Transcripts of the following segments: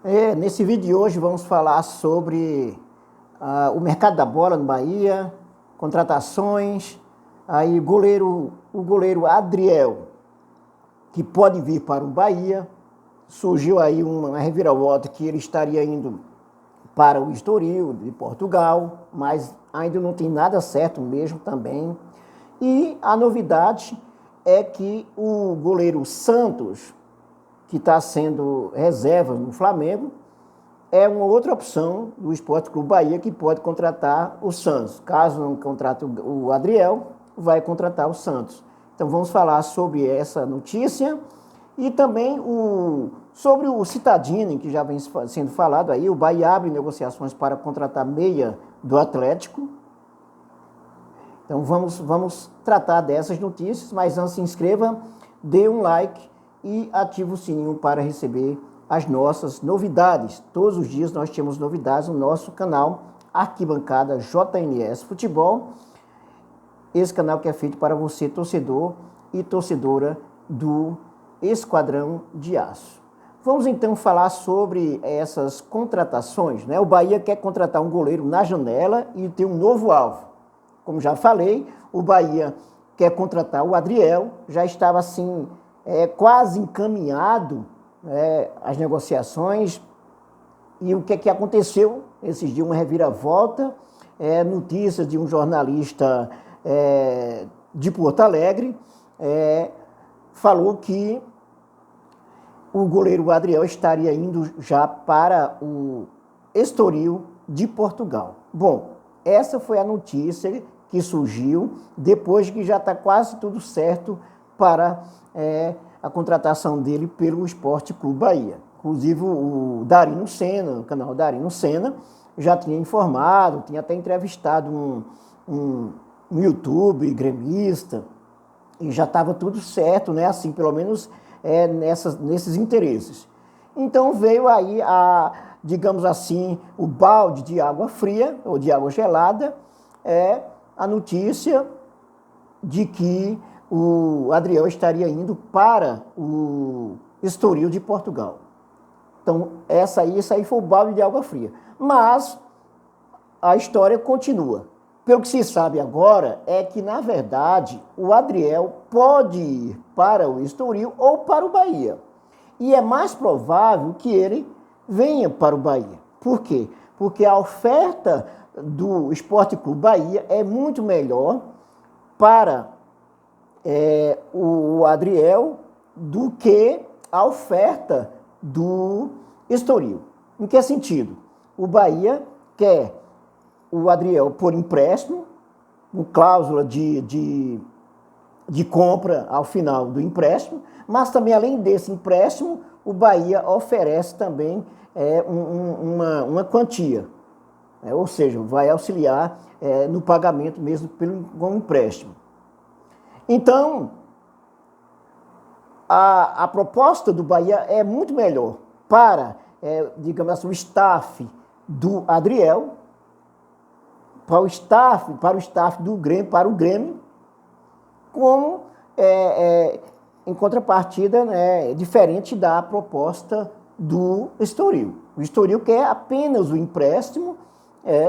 Nesse vídeo de hoje vamos falar sobre o mercado da bola no Bahia, contratações, aí o goleiro Adriel, que pode vir para o Bahia. Surgiu aí uma reviravolta que ele estaria indo para o Estoril de Portugal, mas ainda não tem nada certo mesmo também. E a novidade é que o goleiro Santos, que está sendo reserva no Flamengo, é uma outra opção do Sport Clube Bahia que pode contratar o Santos. Caso não contrate o Adriel, vai contratar o Santos. Então vamos falar sobre essa notícia e também sobre o Cittadini, que já vem sendo falado aí. O Bahia abre negociações para contratar meia do Atlético. Então vamos tratar dessas notícias, mas antes se inscreva, dê um like e ative o sininho para receber as nossas novidades. Todos os dias nós temos novidades no nosso canal Arquibancada JNS Futebol. Esse canal que é feito para você, torcedor e torcedora do Esquadrão de Aço. Vamos então falar sobre essas contratações, né? O Bahia quer contratar um goleiro na janela e ter um novo alvo. Como já falei, o Bahia quer contratar o Adriel, já estava assim quase encaminhado as negociações. E o que aconteceu? Esses dias uma reviravolta, notícia de um jornalista de Porto Alegre, falou que o goleiro Adriel estaria indo já para o Estoril de Portugal. Bom, essa foi a notícia que surgiu depois que já está quase tudo certo para a contratação dele pelo Sport Clube Bahia. Inclusive o Darino Senna, o canal Darino Senna, já tinha informado, tinha até entrevistado um YouTube gremista, e já estava tudo certo, né? Assim, pelo menos nesses interesses. Então veio aí digamos assim, o balde de água fria ou de água gelada, a notícia de que o Adriel estaria indo para o Estoril de Portugal. Então, isso aí foi o balde de água fria. Mas a história continua. Pelo que se sabe agora, é que, na verdade, o Adriel pode ir para o Estoril ou para o Bahia. E é mais provável que ele venha para o Bahia. Por quê? Porque a oferta do Sport Clube Bahia é muito melhor para o Adriel do que a oferta do Estoril. Em que sentido? O Bahia quer o Adriel por empréstimo, com cláusula de compra ao final do empréstimo, mas também, além desse empréstimo, o Bahia oferece também uma quantia, ou seja, vai auxiliar no pagamento mesmo com o empréstimo. Então, a proposta do Bahia é muito melhor para, digamos assim, o staff do Adriel, para o staff do Grêmio, para o Grêmio, como em contrapartida, diferente da proposta do Estoril. O Estoril quer apenas o empréstimo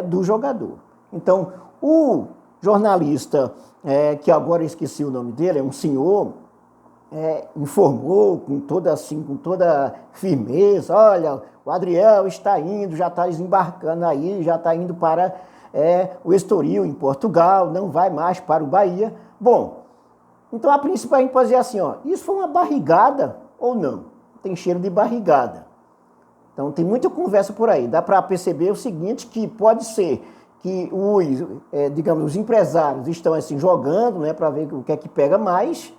do jogador. Então, o jornalista, que agora eu esqueci o nome dele, é um senhor, informou com toda firmeza: olha, o Adriel está indo, já está desembarcando aí, já está indo para o Estoril, em Portugal, não vai mais para o Bahia. Bom, então a princípio a gente pode dizer assim, isso foi uma barrigada ou não? Tem cheiro de barrigada. Então tem muita conversa por aí. Dá para perceber o seguinte, que pode ser que os empresários estão assim jogando, para ver o que é que pega mais,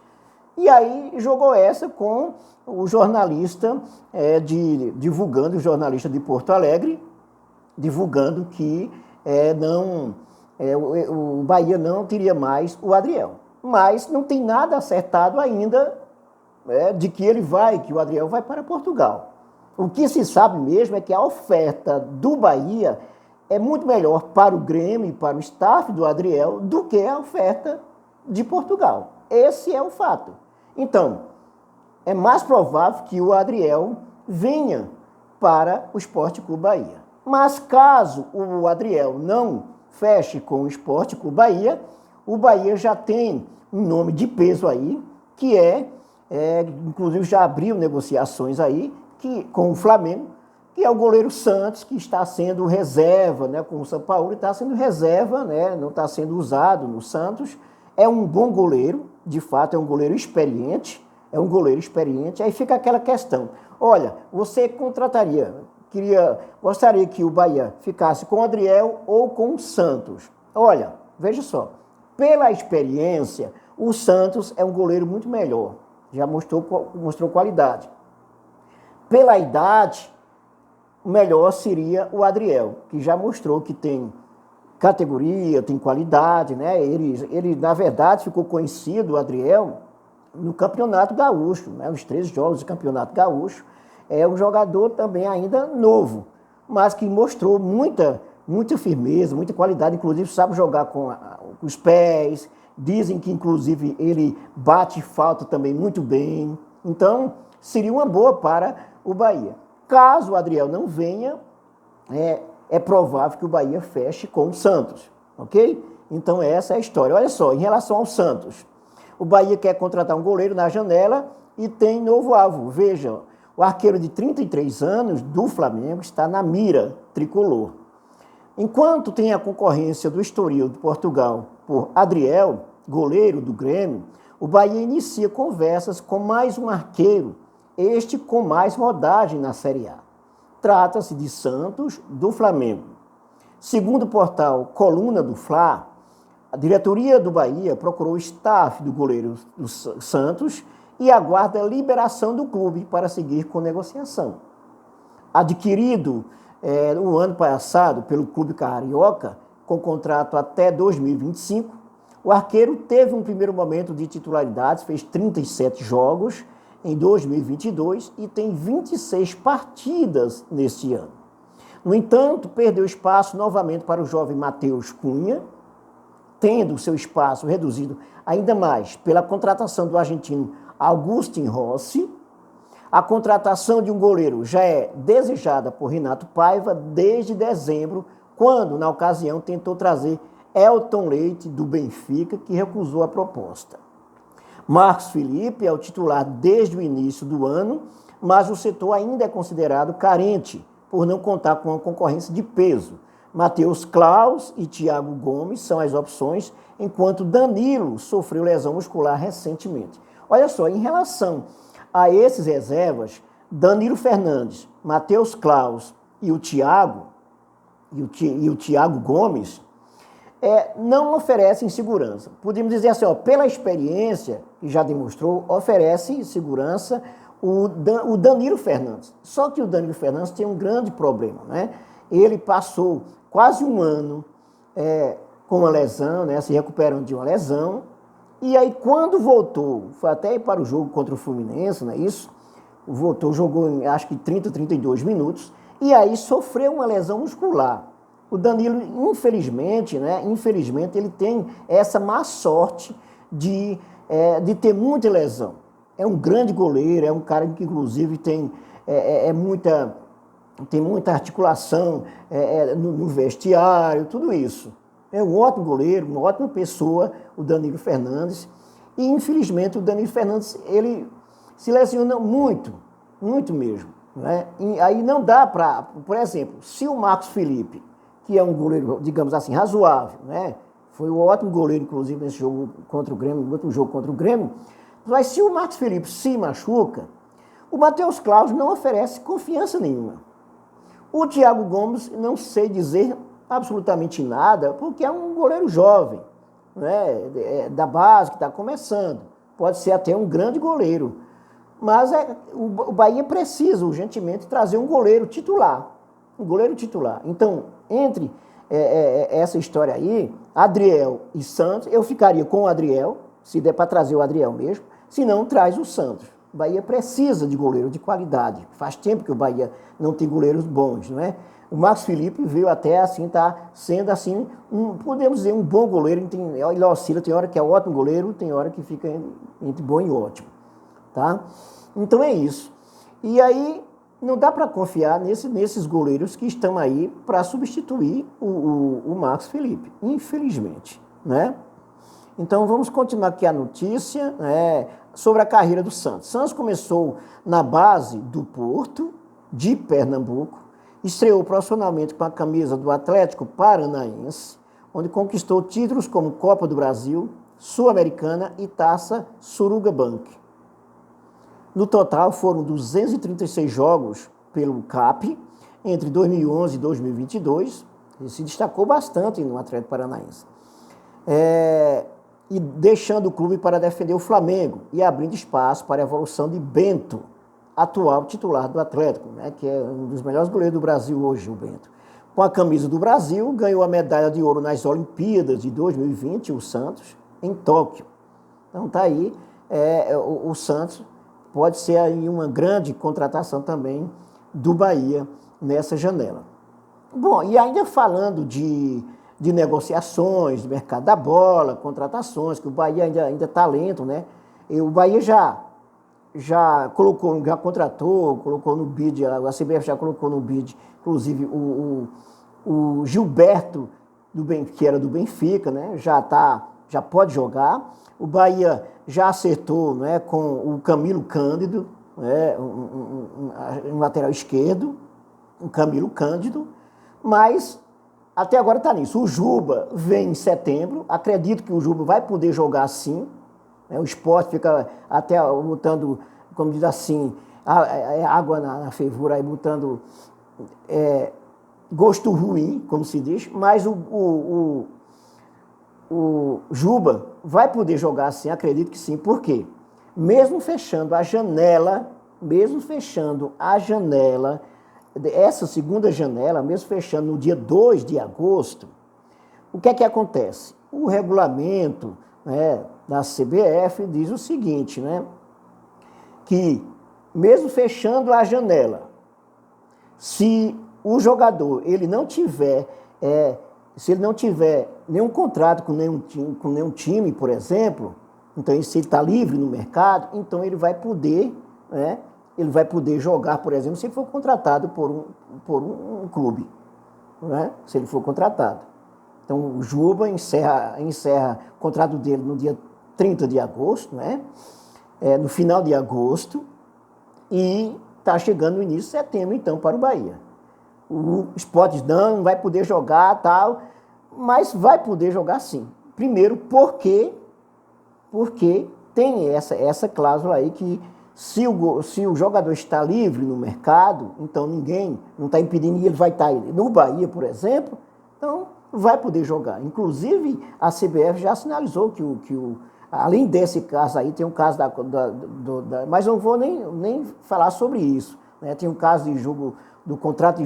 e aí jogou essa com o jornalista divulgando, o jornalista de Porto Alegre, divulgando que o Bahia não teria mais o Adriel. Mas não tem nada acertado ainda de que que o Adriel vai para Portugal. O que se sabe mesmo é que a oferta do Bahia é muito melhor para o Grêmio e para o staff do Adriel do que a oferta de Portugal. Esse é o fato. Então, é mais provável que o Adriel venha para o Sport Clube Bahia. Mas caso o Adriel não feche com o Sport Clube Bahia, o Bahia já tem um nome de peso aí, que inclusive já abriu negociações aí com o Flamengo, que é o goleiro Santos, que está sendo reserva, né, com o São Paulo, está sendo reserva, né, não está sendo usado no Santos. É um bom goleiro, de fato é um goleiro experiente, aí fica aquela questão, olha, você gostaria que o Bahia ficasse com o Adriel ou com o Santos? Olha, veja só, pela experiência, o Santos é um goleiro muito melhor, já mostrou qualidade. Pela idade, o melhor seria o Adriel, que já mostrou que tem categoria, tem qualidade, né? Ele na verdade, ficou conhecido, o Adriel, no Campeonato Gaúcho, né? Os 13 jogos do Campeonato Gaúcho. É um jogador também ainda novo, mas que mostrou muita firmeza, muita qualidade, inclusive sabe jogar com os pés, dizem que inclusive ele bate falta também muito bem. Então, seria uma boa para o Bahia. Caso o Adriel não venha, é provável que o Bahia feche com o Santos, ok? Então essa é a história. Olha só, em relação ao Santos, o Bahia quer contratar um goleiro na janela e tem novo alvo. Veja, o arqueiro de 33 anos do Flamengo está na mira tricolor. Enquanto tem a concorrência do Estoril de Portugal por Adriel, goleiro do Grêmio, o Bahia inicia conversas com mais um arqueiro, este com mais rodagem na Série A. Trata-se de Santos, do Flamengo. Segundo o portal Coluna do Fla, a diretoria do Bahia procurou o staff do goleiro do Santos e aguarda a liberação do clube para seguir com negociação. Adquirido no ano passado pelo clube carioca, com contrato até 2025, o arqueiro teve um primeiro momento de titularidade, fez 37 jogos em 2022 e tem 26 partidas neste ano. No entanto, perdeu espaço novamente para o jovem Matheus Cunha, tendo seu espaço reduzido ainda mais pela contratação do argentino Agustín Rossi. A contratação de um goleiro já é desejada por Renato Paiva desde dezembro, quando, na ocasião, tentou trazer Elton Leite, do Benfica, que recusou a proposta. Marcos Felipe é o titular desde o início do ano, mas o setor ainda é considerado carente, por não contar com uma concorrência de peso. Matheus Klaus e Thiago Gomes são as opções, enquanto Danilo sofreu lesão muscular recentemente. Olha só, em relação a esses reservas, Danilo Fernandes, Matheus Klaus e o Thiago Gomes não oferecem segurança. Podemos dizer assim, pela experiência que já demonstrou, oferece segurança o Danilo Fernandes. Só que o Danilo Fernandes tem um grande problema, né? Ele passou quase um ano com uma lesão, né, se recuperando de uma lesão, e aí quando voltou, foi até para o jogo contra o Fluminense, não é isso? Voltou, jogou em acho que 32 minutos, e aí sofreu uma lesão muscular. O Danilo, infelizmente, ele tem essa má sorte de ter muita lesão. É um grande goleiro, é um cara que inclusive tem muita articulação no vestiário, tudo isso. É um ótimo goleiro, uma ótima pessoa, o Danilo Fernandes. E, infelizmente, o Danilo Fernandes, ele se lesiona muito, muito mesmo. Né? E aí não dá para, por exemplo, se o Marcos Felipe, que é um goleiro, digamos assim, razoável, né? Foi um ótimo goleiro, inclusive, nesse jogo contra o Grêmio, no outro jogo contra o Grêmio, mas se o Marcos Felipe se machuca, o Matheus Klaus não oferece confiança nenhuma. O Thiago Gomes, não sei dizer absolutamente nada, porque é um goleiro jovem, né, da base, que está começando. Pode ser até um grande goleiro. Mas o Bahia precisa urgentemente trazer um goleiro titular. Um goleiro titular. Então, entre essa história aí, Adriel e Santos, eu ficaria com o Adriel, se der para trazer o Adriel mesmo, se não, traz o Santos. O Bahia precisa de goleiro de qualidade. Faz tempo que o Bahia não tem goleiros bons, não é? O Marcos Felipe veio até assim, está sendo assim, podemos dizer, um bom goleiro. Ele oscila, tem hora que é ótimo goleiro, tem hora que fica entre bom e ótimo. Tá? Então é isso. E aí, não dá para confiar nesses goleiros que estão aí para substituir o Marcos Felipe, infelizmente, né? Então vamos continuar aqui a notícia sobre a carreira do Santos. Santos começou na base do Porto, de Pernambuco, estreou profissionalmente com a camisa do Atlético Paranaense, onde conquistou títulos como Copa do Brasil, Sul-Americana e Taça Suruga Bank. No total foram 236 jogos pelo CAP entre 2011 e 2022, e se destacou bastante no Atlético Paranaense. E deixando o clube para defender o Flamengo e abrindo espaço para a evolução de Bento, atual titular do Atlético, né, que é um dos melhores goleiros do Brasil hoje, o Bento. Com a camisa do Brasil, ganhou a medalha de ouro nas Olimpíadas de 2020, o Santos, em Tóquio. Então tá aí, o Santos pode ser aí uma grande contratação também do Bahia nessa janela. Bom, e ainda falando de negociações, de mercado da bola, contratações, que o Bahia ainda está lento, né? E o Bahia já contratou, colocou no bid, a CBF já colocou no bid, inclusive o Gilberto, que era do Benfica, né? Já pode jogar. O Bahia já acertou, né, com o Camilo Cândido, né, um lateral esquerdo, o Camilo Cândido, mas até agora está nisso. O Juba vem em setembro, acredito que o Juba vai poder jogar sim, né? O Sport fica até botando, como diz assim, água na fervura, aí botando gosto ruim, como se diz, mas o Juba vai poder jogar sim, acredito que sim. Por quê? Mesmo fechando a janela, essa segunda janela, mesmo fechando no dia 2 de agosto, o que é que acontece? O regulamento, né, da CBF diz o seguinte, né, que mesmo fechando a janela, se o jogador se ele não tiver nenhum contrato com nenhum time, por exemplo, então se ele está livre no mercado, então ele vai poder, né, jogar, por exemplo, se ele for contratado por um clube, né, se ele for contratado. Então o Juba encerra o contrato dele no dia 30 de agosto, né, no final de agosto, e está chegando no início de setembro, então, para o Bahia. O Sport não vai poder jogar, tal, mas vai poder jogar sim. Primeiro, porque tem essa cláusula aí que se o jogador está livre no mercado, então ninguém não está impedindo, e ele vai estar no Bahia, por exemplo, então vai poder jogar. Inclusive, a CBF já sinalizou que além desse caso aí, tem um caso mas eu não vou nem falar sobre isso, né? Tem um caso do contrato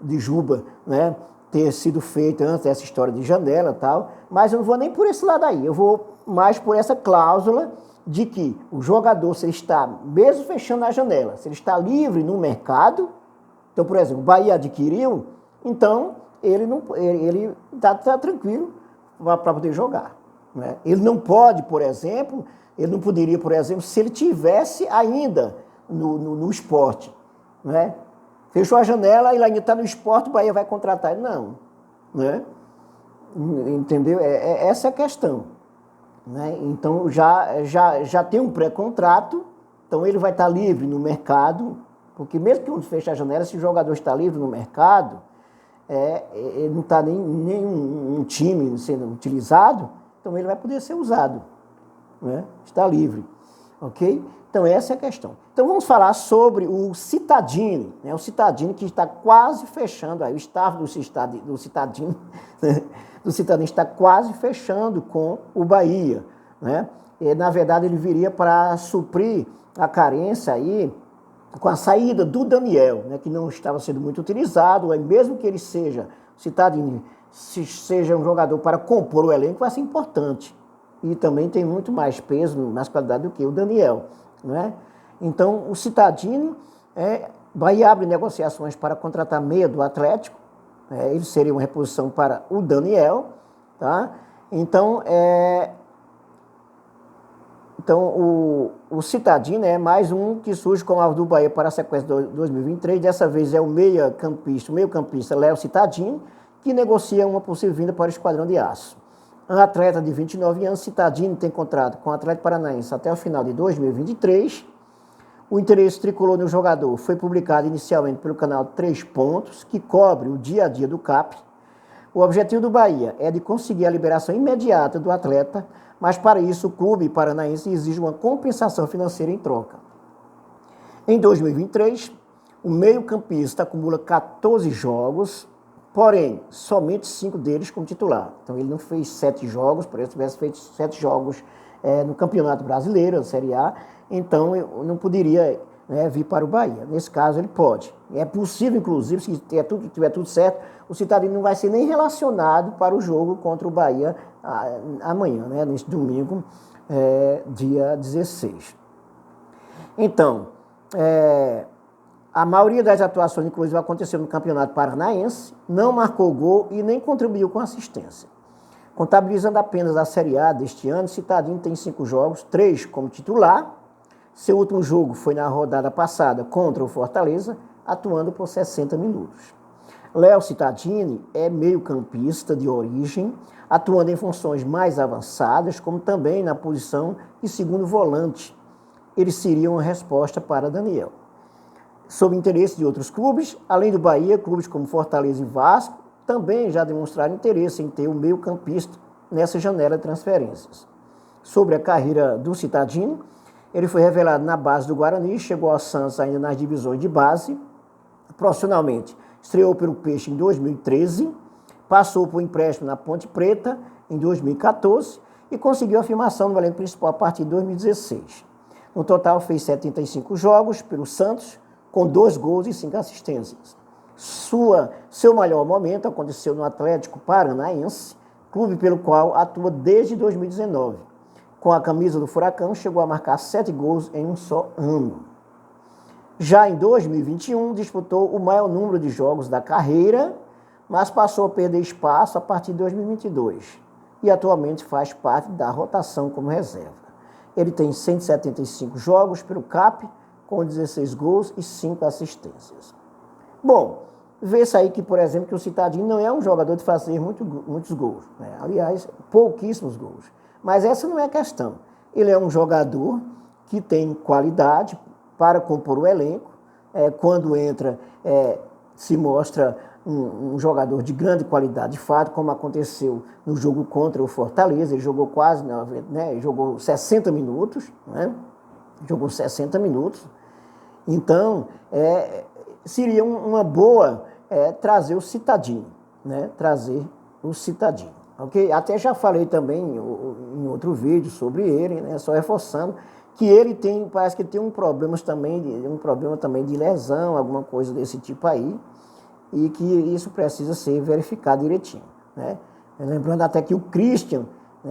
de Juba, né, ter sido feito antes dessa história de janela e tal, mas eu não vou nem por esse lado aí, eu vou mais por essa cláusula de que o jogador, se ele está, mesmo fechando a janela, se ele está livre no mercado, então, por exemplo, o Bahia adquiriu, então ele está tranquilo para poder jogar, né? Ele não pode, por exemplo, ele não poderia, por exemplo, se ele tivesse ainda no esporte, né? Fechou a janela, ele ainda está no Sport, o Bahia vai contratar ele. Não, né? Entendeu? Essa é a questão, né? Então, já tem um pré-contrato, então ele vai estar livre no mercado, porque mesmo que feche a janela, se o jogador está livre no mercado, ele não está nem um time sendo utilizado, então ele vai poder ser usado, né? Está livre, ok? Então, essa é a questão. Então, vamos falar sobre o Cittadini, né? O Cittadini que está quase fechando, aí, o staff do Cittadini, né? Do Cittadini está quase fechando com o Bahia, né? E, na verdade, ele viria para suprir a carência aí com a saída do Daniel, né? Que não estava sendo muito utilizado, mesmo que ele seja, Cittadini, seja um jogador para compor o elenco, vai ser importante. E também tem muito mais peso, mais qualidade do que o Daniel, né? Então, o Cittadini, Bahia abre negociações para contratar meia do Atlético, ele seria uma reposição para o Daniel, tá? Então, Então, o Citadini é mais um que surge como alvo do Bahia para a sequência de 2023. Dessa vez é o meio-campista Léo Citadini, que negocia uma possível vinda para o Esquadrão de Aço. Um atleta de 29 anos, Citadini tem contrato com o Atlético Paranaense até o final de 2023. O interesse tricolor no jogador foi publicado inicialmente pelo canal 3 Pontos, que cobre o dia a dia do CAP. O objetivo do Bahia é de conseguir a liberação imediata do atleta, mas para isso o clube paranaense exige uma compensação financeira em troca. Em 2023, o meio-campista acumula 14 jogos, porém, somente 5 deles como titular. Então ele não fez 7 jogos, por exemplo, se tivesse feito 7 jogos no Campeonato Brasileiro, na Série A, então eu não poderia vir para o Bahia. Nesse caso ele pode. É possível, inclusive, se tiver tudo certo, o Citadini não vai ser nem relacionado para o jogo contra o Bahia amanhã, nesse domingo, dia 16. Então, a maioria das atuações, inclusive, aconteceu no Campeonato Paranaense, não marcou gol e nem contribuiu com assistência. Contabilizando apenas a Série A deste ano, Citadini tem 5 jogos, 3 como titular. Seu último jogo foi na rodada passada contra o Fortaleza, atuando por 60 minutos. Léo Citadini é meio-campista de origem, atuando em funções mais avançadas, como também na posição de segundo volante. Ele seria uma resposta para Daniel. Sob interesse de outros clubes, além do Bahia, clubes como Fortaleza e Vasco também já demonstraram interesse em ter o meio-campista nessa janela de transferências. Sobre a carreira do Citadini, ele foi revelado na base do Guarani, chegou ao Santos ainda nas divisões de base. Profissionalmente, estreou pelo Peixe em 2013, passou por empréstimo na Ponte Preta em 2014 e conseguiu afirmação no elenco principal a partir de 2016. No total, fez 75 jogos pelo Santos, com 2 gols e 5 assistências. Seu maior momento aconteceu no Atlético Paranaense, clube pelo qual atua desde 2019. Com a camisa do Furacão, chegou a marcar 7 gols em um só ano. Já em 2021, disputou o maior número de jogos da carreira, mas passou a perder espaço a partir de 2022 e atualmente faz parte da rotação como reserva. Ele tem 175 jogos pelo CAP, com 16 gols e 5 assistências. Bom, vê-se aí que, por exemplo, que o Citadini não é um jogador de fazer muitos gols, aliás, pouquíssimos gols. Mas essa não é a questão. Ele é um jogador que tem qualidade para compor o elenco. Quando entra, se mostra um jogador de grande qualidade, de fato, como aconteceu no jogo contra o Fortaleza. Ele jogou quase, jogou 60 minutos, jogou 60 minutos. Então, seria uma boa trazer o Citadini, trazer o Citadini. Okay? Até já falei também em outro vídeo sobre ele, só reforçando que ele parece que tem um problema também de lesão, alguma coisa desse tipo aí, e que isso precisa ser verificado direitinho. Lembrando até que o Christian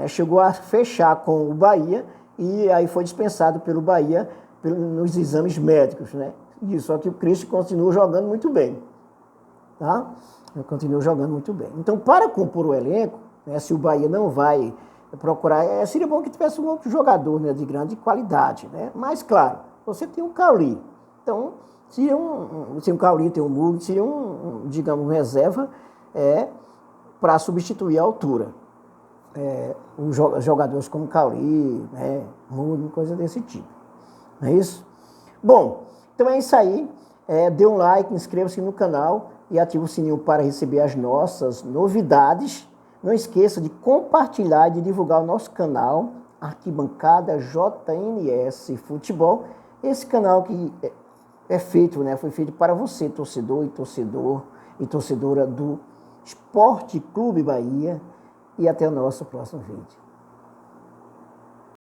chegou a fechar com o Bahia e aí foi dispensado pelo Bahia nos exames médicos. Só que o Christian continua jogando muito bem. Tá? Continua jogando muito bem. Então, para compor o elenco, se o Bahia não vai procurar, seria bom que tivesse um outro jogador de grande qualidade. Mas, claro, você tem o Cauli. Então, se o Cauli tem o Muro, seria digamos, reserva para substituir a altura. Os jogadores como Cauli, Muro, coisa desse tipo. Não é isso? Bom, então é isso aí. Dê um like, inscreva-se no canal e ative o sininho para receber as nossas novidades. Não esqueça de compartilhar e de divulgar o nosso canal, Arquibancada JNS Futebol. Esse canal que foi feito para você, torcedor e torcedora do Esporte Clube Bahia. E até o nosso próximo vídeo.